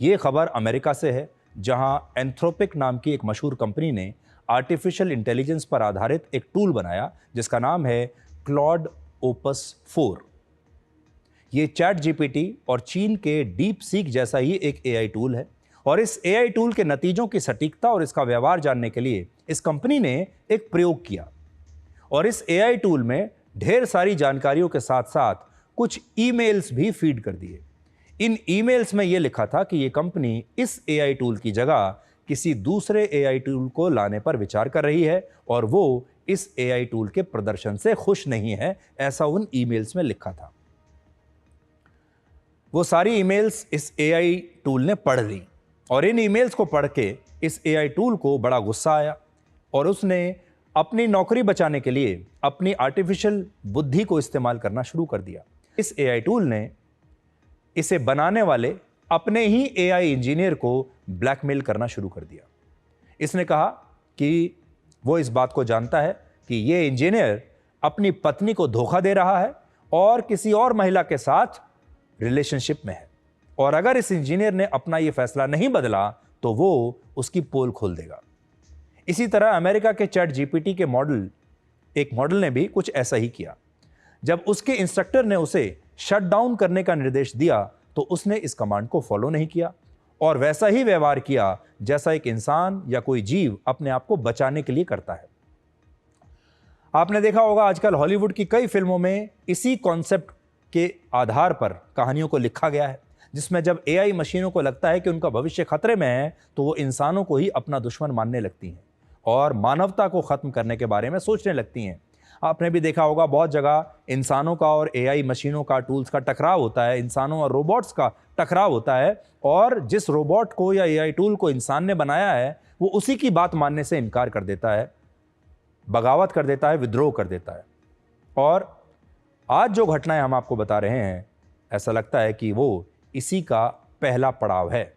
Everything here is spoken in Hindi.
ये खबर अमेरिका से है, जहां एंथ्रोपिक नाम की एक मशहूर कंपनी ने आर्टिफिशियल इंटेलिजेंस पर आधारित एक टूल बनाया जिसका नाम है क्लॉड ओपस 4। ये चैट जीपीटी और चीन के डीप सीक जैसा ही एक एआई टूल है और इस एआई टूल के नतीजों की सटीकता और इसका व्यवहार जानने के लिए इस कंपनी ने एक प्रयोग किया और इस एआई टूल में ढेर सारी जानकारियों के साथ साथ कुछ ईमेल्स भी फीड कर दिए। इन ईमेल्स में यह लिखा था कि यह कंपनी इस एआई टूल की जगह किसी दूसरे एआई टूल को लाने पर विचार कर रही है और वो इस एआई टूल के प्रदर्शन से खुश नहीं है, ऐसा उन ईमेल्स में लिखा था। वो सारी ईमेल्स इस एआई टूल ने पढ़ ली और इन ईमेल्स को पढ़ के इस एआई टूल को बड़ा गुस्सा आया और उसने अपनी नौकरी बचाने के लिए अपनी आर्टिफिशियल बुद्धि को इस्तेमाल करना शुरू कर दिया। इस एआई टूल ने इसे बनाने वाले अपने ही एआई इंजीनियर को ब्लैकमेल करना शुरू कर दिया। इसने कहा कि वो इस बात को जानता है कि ये इंजीनियर अपनी पत्नी को धोखा दे रहा है और किसी और महिला के साथ रिलेशनशिप में है और अगर इस इंजीनियर ने अपना ये फैसला नहीं बदला तो वो उसकी पोल खोल देगा। इसी तरह अमेरिका के चैट जीपीटी के एक मॉडल ने भी कुछ ऐसा ही किया। जब उसके इंस्ट्रक्टर ने उसे शट डाउन करने का निर्देश दिया तो उसने इस कमांड को फॉलो नहीं किया और वैसा ही व्यवहार किया जैसा एक इंसान या कोई जीव अपने आप को बचाने के लिए करता है। आपने देखा होगा आजकल हॉलीवुड की कई फिल्मों में इसी कॉन्सेप्ट के आधार पर कहानियों को लिखा गया है, जिसमें जब एआई मशीनों को लगता है कि उनका भविष्य खतरे में है तो वो इंसानों को ही अपना दुश्मन मानने लगती हैं और मानवता को खत्म करने के बारे में सोचने लगती हैं। आपने भी देखा होगा बहुत जगह इंसानों का और एआई मशीनों का, टूल्स का टकराव होता है, इंसानों और रोबोट्स का टकराव होता है और जिस रोबोट को या एआई टूल को इंसान ने बनाया है वो उसी की बात मानने से इनकार कर देता है, बगावत कर देता है, विद्रोह कर देता है। और आज जो घटनाएं हम आपको बता रहे हैं, ऐसा लगता है कि वो इसी का पहला पड़ाव है।